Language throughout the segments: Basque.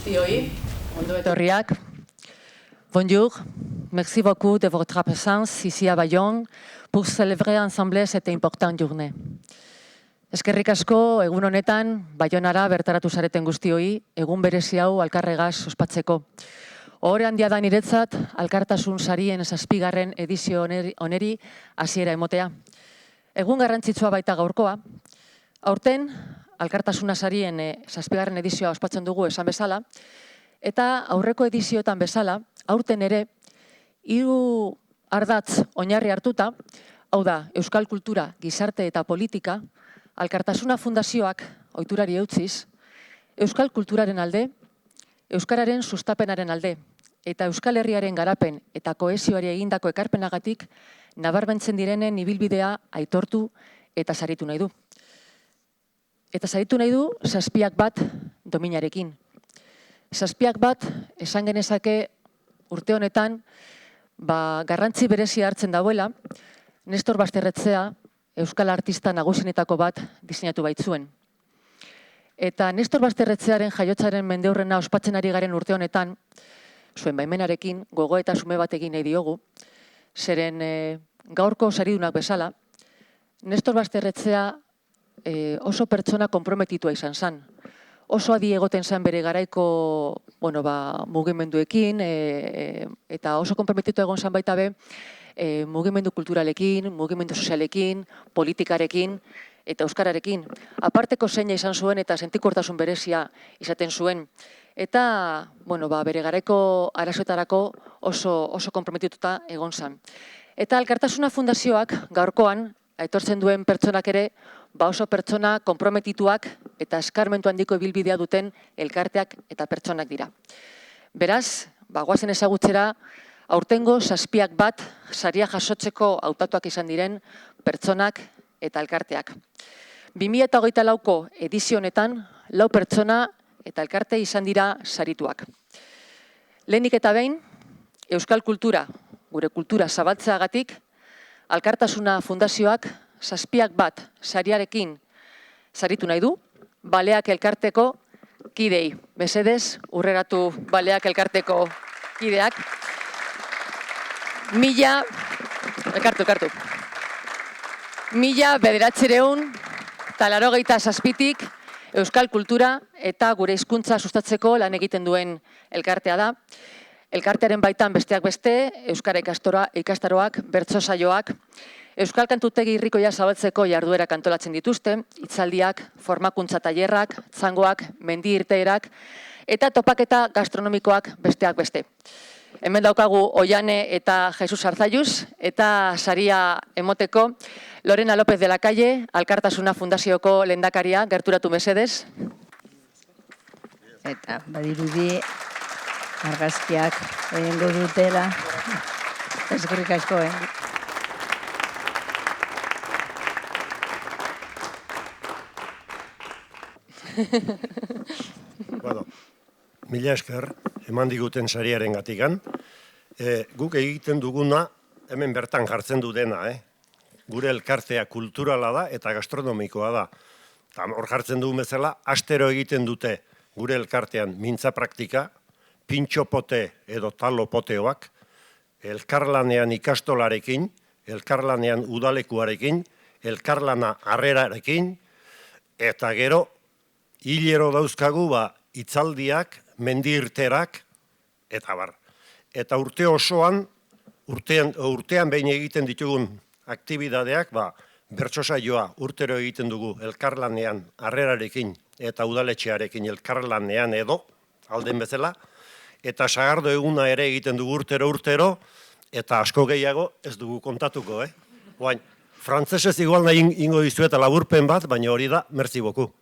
guztioi, ondo etorriak. Bonjour, merci beaucoup de votre présence ici à Bayonne pour célébrer ensemble cette importante journée. Eskerrik asko, egun honetan, Bayonara bertaratu zareten guztioi, egun berezi hau alkarregaz ospatzeko. Ohore handia da niretzat, Alkartasun sarien 7. edizio oneri hasiera emotea. Egun garrantzitsua baita gaurkoa. Aurten, Alkartasuna sarien 7. edizioa ospatzen dugu esan bezala, eta aurreko edizioetan bezala, aurten ere, 3 ardatz oinarri hartuta, hau da, euskal kultura, gizarte eta politika, Alkartasuna fundazioak ohiturari eutziz, euskal kulturaren alde, euskararen sustapenaren alde, eta Euskal Herriaren garapen eta kohesioari egindako ekarpenagatik nabarmentzen direnen ibilbidea aitortu eta saritu nahi du. Eta saritu nahi du 7 dominarekin. 7 esan genezake urte honetan garrantzi berezia hartzen dauela, Nestor Basterretxea euskal artista nagusienetako bat diseinatu baitzuen. Eta Nestor Basterretxearen jaiotzaren mendeurrena ospatzen ari garen urte honetan, zuen baimenarekin, gogo eta sume bat egin nahi diogu, zeren gaurko saridunak bezala, Nestor Basterretxea oso pertsona konprometitua izan zen. Oso adi egoten zen bere garaiko mugimenduekin, eta oso konprometitua egon zen baita be, mugimendu kulturalekin, mugimendu sozialekin, politikarekin, eta euskararekin. Aparteko zeina izan zuen eta sentikortasun berezia izaten zuen. Eta bere garaiko arazoetarako oso konprometituta egon zen. Eta Alkartasuna fundazioak gaurkoan, aitortzen duen pertsonak ere, oso pertsona konprometituak eta eskarmentu handiko ibilbidea duten elkarteak eta pertsonak dira. Beraz, goazen ezagutzera, aurtengo 7 saria jasotzeko hautatuak izan diren pertsonak eta elkarteak. 2024ko edizio honetan, 4 pertsona eta elkarte izan dira sarituak. Lehenik eta behin, euskal kultura, gure kultura zabaltzeagatik, Alkartasuna fundazioak 7 sariarekin saritu nahi du, Baleak elkarteko kidei. Mesedez, urreratu Baleak elkarteko kideak. Elkartu. 1987tik euskal kultura eta gure hizkuntza sustatzeko lan egiten duen elkartea da. Elkartearen baitan besteak beste, euskara ikastaroak, bertso saioak, euskal kantutegi irrikoia zabaltzeko jarduerak antolatzen dituzte, hitzaldiak, formakuntza tailerrak, txangoak, mendi irteerak, eta topaketa gastronomikoak besteak beste. Hemen daukagu Oiane eta Jesus Arzalluz, eta saria emoteko Lorena López de la Calle, Alkartasuna fundazioko lehendakaria, gerturatu mesedez. Eta badirudi argazkiak egingo dutela. Eskerrik asko, Mila esker, eman diguten sariaren gatikan. Guk egiten duguna, hemen bertan jartzen du dena, Gure elkartea kulturala da eta gastronomikoa da. Hor jartzen dugun bezala, astero egiten dute gure elkartean mintza praktika, pintxopote edo talopoteoak, elkarlanean ikastolarekin, elkarlanean udalekuarekin, elkarlana harrerarekin, eta gero, hilero dauzkagu hitzaldiak, mendirterak, eta bar. Eta urte osoan, urtean behin egiten ditugun aktibidadeak, bertso saioa urtero egiten dugu elkarlanean harrerarekin eta udaletxearekin elkarlanean edo, alden bezala, eta sagardo eguna ere egiten dugu urtero, eta asko gehiago ez dugu kontatuko, Oain, frantzesez igual nahi ingo dizueta laburpen bat, baina hori da, merci beaucoup.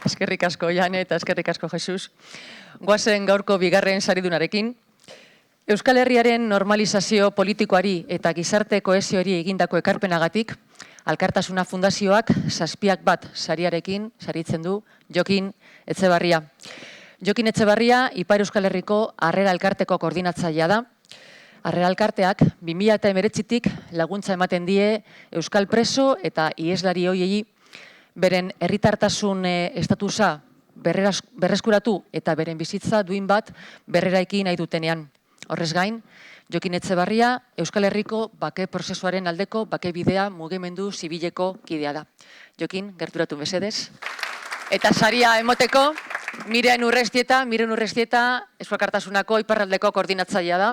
Eskerrik asko, Jane, eta eskerrik asko, Jesus. Goazen gaurko 2. saridunarekin. Euskal Herriaren normalizazio politikoari eta gizarte kohesioari egindako ekarpenagatik, Alkartasuna fundazioak 7 sariarekin saritzen du Jokin Etxebarria. Jokin Etxebarria, Ipar Euskal Herriko Harrera Elkarteko koordinatzailea da. Harrera Elkarteak 2019tik laguntza ematen die euskal preso eta iheslari hoiei beren herritartasun estatusa berreskuratu eta beren bizitza duin bat berreraiki nahi dutenean. Horrez gain, Jokin Etxebarria Euskal Herriko bake prozesuaren aldeko bake bidea mugimendu zibileko kidea da. Jokin, gerturatu mesedez. Eta saria emoteko, Miren Urrestieta Euskal Alkartasunako iparraldeko koordinatzailea da.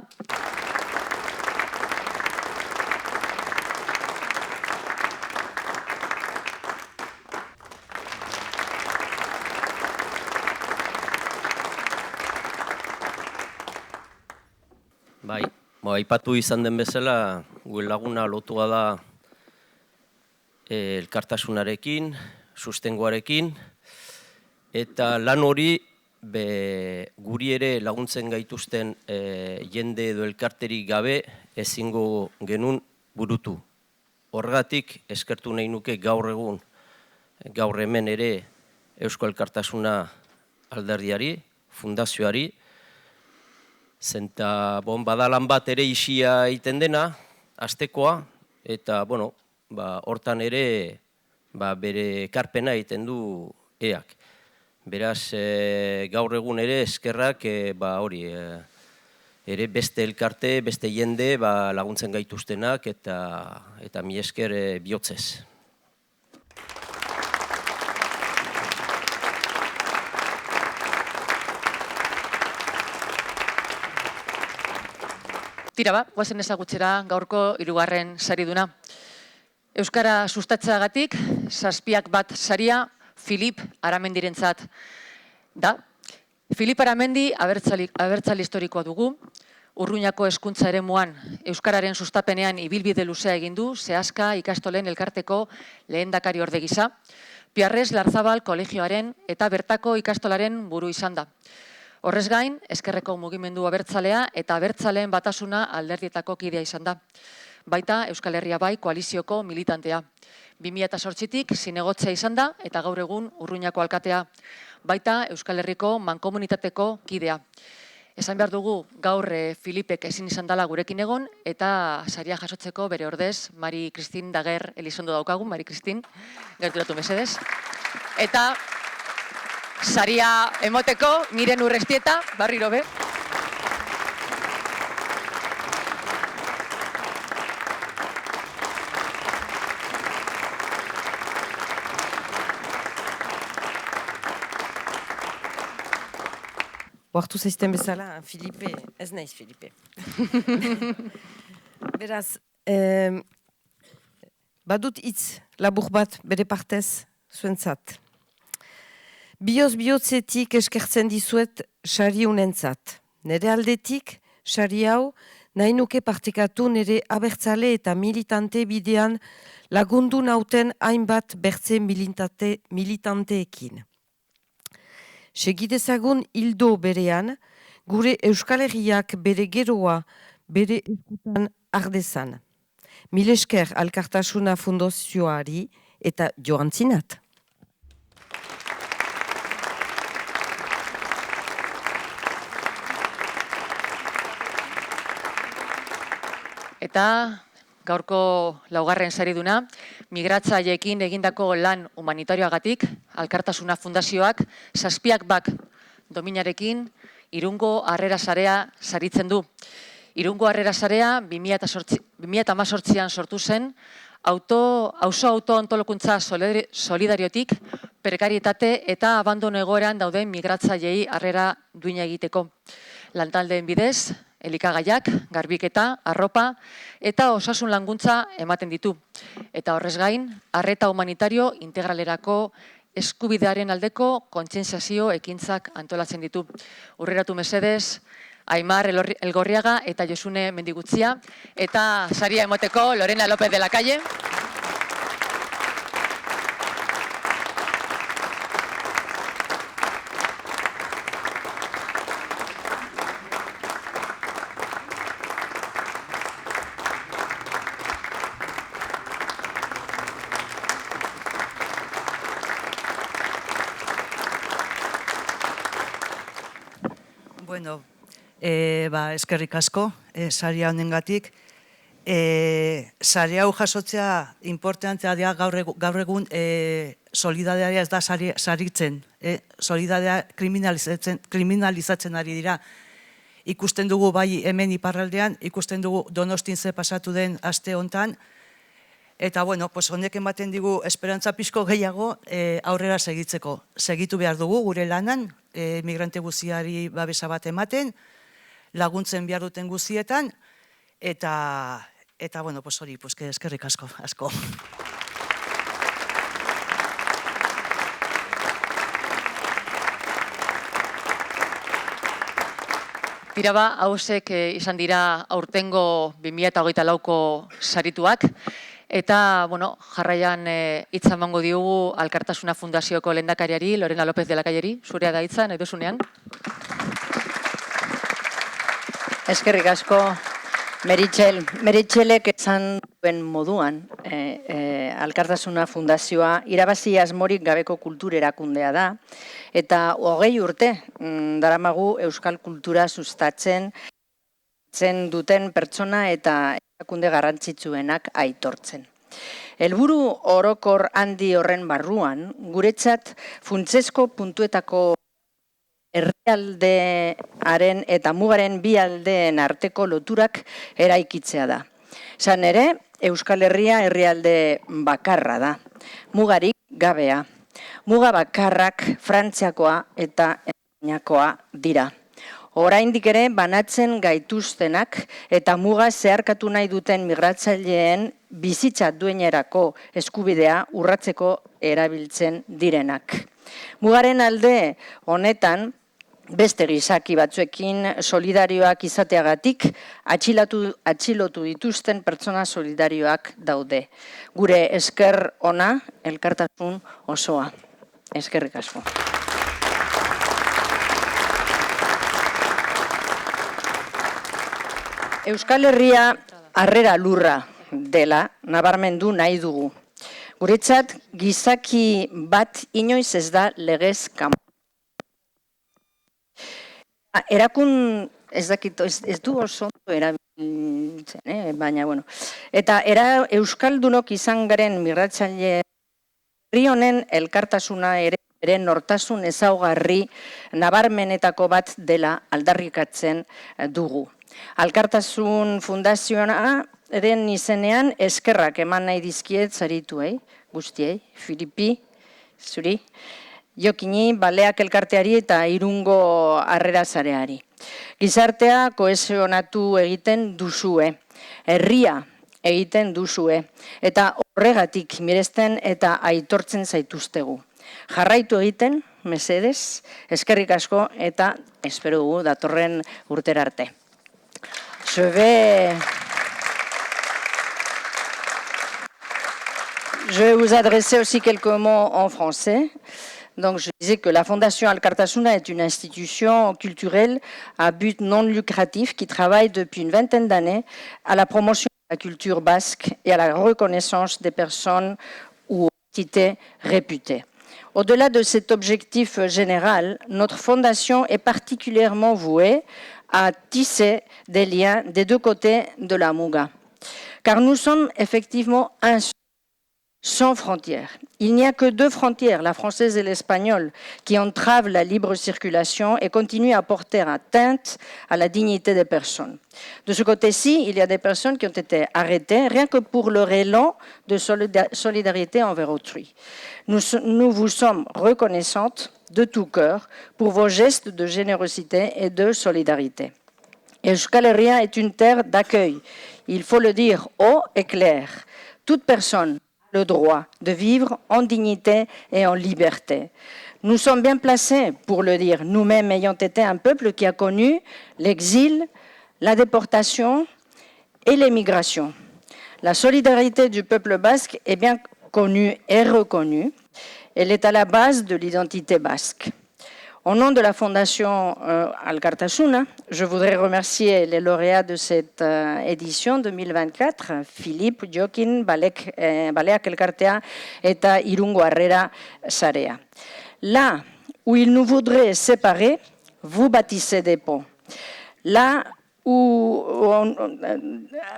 Bai, aipatu izan den bezala, gure laguna lotua da elkartasunarekin, sustengoarekin, eta lan hori guri ere laguntzen gaituzten jende edo elkarterik gabe ezingo genuen burutu. Horregatik eskertu nahi nuke gaur egun, gaur hemen ere Eusko Alkartasuna alderdiari, fundazioari, zenta badalan bat ere isia egiten dena, astekoa, eta hortan ere bere ekarpena egiten du EAK. Beraz, gaur egun ere eskerrak ere beste elkarte, beste jende laguntzen gaituztenak eta mi esker bihotzez. Tira guazen ezagutzera gaurko 3. sariduna. Euskara sustatzeagatik 7 saria Filip Aramendirentzat da. Filip Aramendi abertzale historikoa dugu. Urruñako hezkuntza eremuan euskararen sustapenean ibilbide luzea egin du, Seaska ikastolen elkarteko lehendakari orde gisa. Piarrez Larzabal kolegioaren eta bertako ikastolaren buru izan da. Horrez gain, Ezkerreko mugimendu abertzalea eta abertzaleen batasuna alderdietako kidea izan da. Baita Euskal Herria Bai koalizioko militantea. 2008tik zinegotzea izan da eta gaur egun Urruñako alkatea. Baita Euskal Herriko mankomunitateko kidea. Esan behar dugu gaur Filipek ezin izan dela gurekin egon eta saria jasotzeko bere ordez Mari Kristin Dager Elizondo daukagu. Mari Kristin, gerturatu mesedez. Eta saria emoteko, Miren Urrestieta, barriro be. Oartu zaizten bezala, Filipe, ez naiz Filipe. Beraz, badut hitz labur bat bere partez zuentzat. Bihotzetik eskertzen dizuet sari unentzat. Nere aldetik, sari hau, nahi nuke partekatu nere abertzale eta militante bidean lagundu nauten hainbat bertze militanteekin. Segidezagun hildo berean, gure Euskal Herriak bere geroa bere eskutan ardezan. Milesker Alkartasuna Fundazioari eta joan zinat. Eta gaurko 4. sariduna, migratzaileekin egindako lan humanitarioagatik, Alkartasuna Fundazioak 7 dominarekin Irungo Harrera Sarea saritzen du. Irungo Harrera Sarea 2018an sortu zen, auzo autoantolakuntza solidariotik, prekarietate eta abandono egoeran dauden migratzaileei harrera duina egiteko. Lantaldeen bidez, elikagaiak, garbiketa, arropa eta osasun laguntza ematen ditu. Eta horrez gain, arreta humanitario integralerako eskubidearen aldeko kontzientziazio ekintzak antolatzen ditu. Urreratu mesedez, Aimar Elgorriaga eta Josune Mendigutzia, eta saria emoteko Lorena López de la Calle. Bueno, Eskerrik asko, saria honengatik. Sari hau jasotzea importantea dira gaur egun solidaridadea ez da saritzen, solidaridadea kriminalizatzen ari dira. Ikusten dugu bai hemen iparraldean, ikusten dugu Donostin ze pasatu den aste hontan, eta honek ematen digu esperantza pixko gehiago aurrera segitzeko. Segitu behar dugu gure lanan, migrante guztiari babesa bat ematen, laguntzen behar duten guztietan, eta hori, eskerrik asko. Tira hausek izan dira aurtengo 2024ko sarituak, eta jarraian hitza emango diogu Alkartasuna Fundazioko lehendakariari, Lorena López de la Calleri, zurea da hitza, nahi duzunean. Eskerrik asko, Meritxelek esan duen moduan, Alkartasuna Fundazioa irabazi asmorik gabeko kultur erakundea da, eta 20 urte daramagu euskal kultura sustatzen duten pertsona eta erakunde garrantzitsuenak aitortzen. Helburu orokor handi horren barruan, guretzat funtsezko puntuetako herrialdearen eta mugaren bi aldeen arteko loturak eraikitzea da. Izan ere, Euskal Herria herrialde bakarra da, mugarik gabea. Muga bakarrak Frantziakoa eta Espainiakoa dira. Oraindik ere banatzen gaituztenak eta muga zeharkatu nahi duten migratzaileen bizitza duenerako eskubidea urratzeko erabiltzen direnak. Mugaren alde honetan, beste gizaki batzuekin solidarioak izateagatik atxilotu dituzten pertsona solidarioak daude. Gure esker ona, elkartasun osoa. Eskerrik asko. Euskal Herria harrera lurra dela nabarmendu nahi dugu. Guretzat gizaki bat inoiz ez da legez kanpo. Ez du oso erabiltzen, baina, Eta euskaldunok izan garen migratzaile herri honen elkartasuna ere nortasun ezaugarri nabarmenetako bat dela aldarrikatzen dugu. Alkartasun Fundazioa eren izenean eskerrak eman nahi dizkiet zarituei, guztiei, Filipi, zuri, Jokini, Baleak elkarteari eta Irungo harrera zareari. Gizartea kohesionatu egiten duzue, herria egiten duzue, eta horregatik miresten eta aitortzen zaituztegu. Jarraitu egiten, mesedez, eskerrik asko eta espero dugu datorren urtera arte. Je vais vous adresser aussi quelques mots en français. Donc, je disais que la Fondation Alkartasuna est une institution culturelle à but non lucratif qui travaille depuis une vingtaine d'années à la promotion de la culture basque et à la reconnaissance des personnes ou entités réputées. Au-delà de cet objectif général, notre fondation est particulièrement vouée à tisser des liens des deux côtés de la Muga. Car nous sommes effectivement un sans frontières. Il n'y a que deux frontières, la française et l'espagnole, qui entravent la libre circulation et continuent à porter atteinte à la dignité des personnes. De ce côté-ci, il y a des personnes qui ont été arrêtées rien que pour leur élan de solidarité envers autrui. Nous vous sommes reconnaissantes de tout cœur pour vos gestes de générosité et de solidarité. Euskal Herria est une terre d'accueil. Il faut le dire haut et clair. Toute personne le droit de vivre en dignité et en liberté. Nous sommes bien placés pour le dire, nous-mêmes ayant été un peuple qui a connu l'exil, la déportation et l'émigration. La solidarité du peuple basque est bien connue et reconnue. Elle est à la base de l'identité basque. Au nom de la Fondation Alkartasuna, je voudrais remercier les lauréats de cette édition 2024, Philippe, Jokin, Baleak Elkartea eta Irungo Harrera Sarea. Là où ils nous voudraient séparer, vous bâtissez des ponts. là où,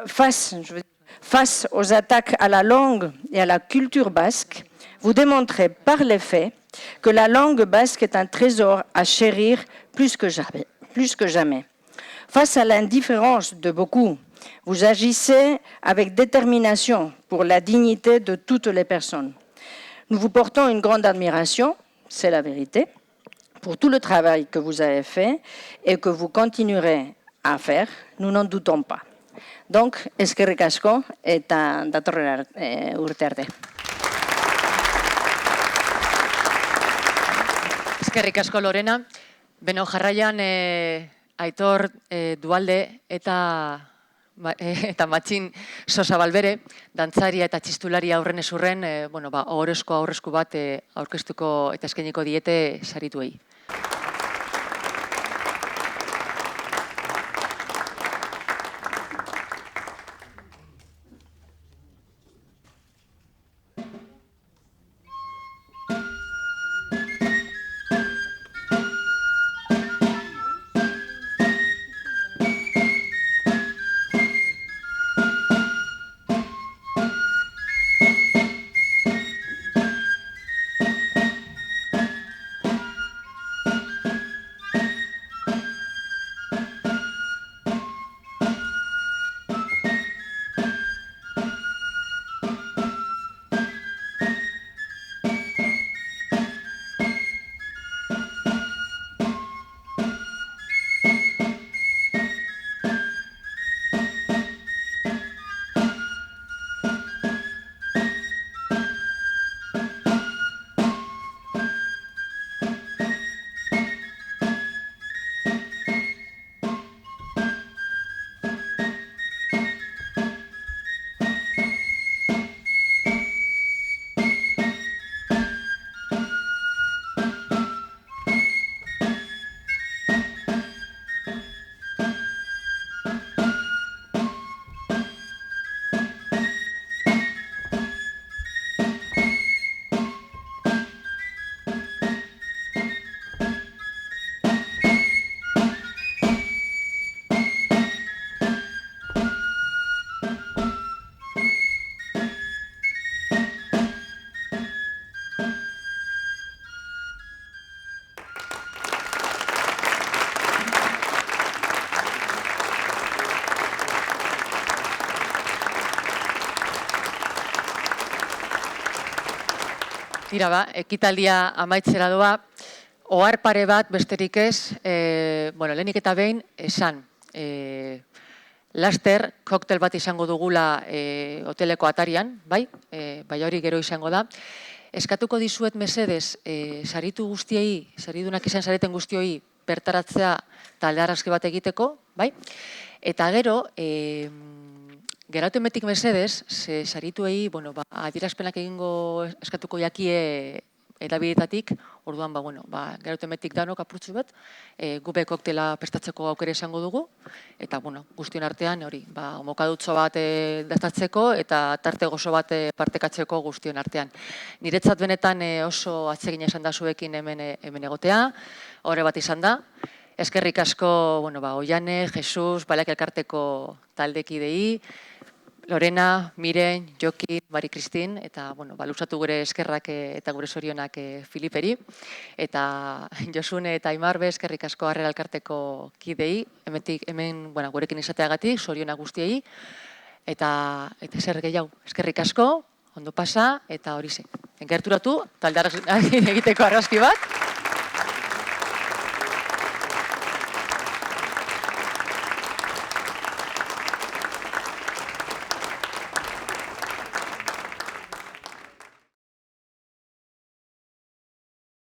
face aux attaques à la langue et à la culture basque, vous démontrez par les faits que la langue basque est un trésor à chérir plus que jamais. Face à l'indifférence de beaucoup, vous agissez avec détermination pour la dignité de toutes les personnes. Nous vous portons une grande admiration, c'est la vérité, pour tout le travail que vous avez fait et que vous continuerez à faire, nous n'en doutons pas. Donc, eskerrik asko eta datorren urte arte. Eskerrik asko, Lorena. Beno, jarraian Aitor Dualde eta Matxin Sosa Balbere, dantzaria eta txistularia aurren ezurren, ohorezko aurrezku bat aurkeztuko eta eskainiko diete sarituei. Tira ba, ekitaldia amaitzera doa, ohar pare bat besterik ez, lehenik eta behin esan. Laster, koktel bat izango dugula hoteleko atarian, bai hori gero izango da. Eskatuko dizuet mesedez, saritu guztiei, saridunak izan sareten guztioi, bertaratzea talde argazki bat egiteko, bai? Eta gero, geratuemetik mesedez, sarituei, adierazpenak egingo eskatuko jakie edabidetatik, orduan, geratuemetik danok apurtzu bat, gube koktela prestatzeko aukera izango dugu, eta, guztion artean, hori, mokadutzo bat daztatzeko eta tarte gozo bat partekatzeko guztion artean. Niretzat benetan oso atsegina izan da zuekin hemen egotea, horre bat izan da. Eskerrik asko, Oiane, Jesus, Baleak Elkarteko taldekidei, Lorena, Miren, Jokin, Mari Kristin, eta luzatu gure eskerrak eta gure zorionak Filiperi, eta Josune eta Aimarbe eskerrik asko Harrera Elkarteko kidei, hemen gurekin izateagatik, zorionak guztiei, eta zer gehiago, eskerrik asko, ondo pasa, eta hori ze. Gerturatu, talde egiteko argazki bat.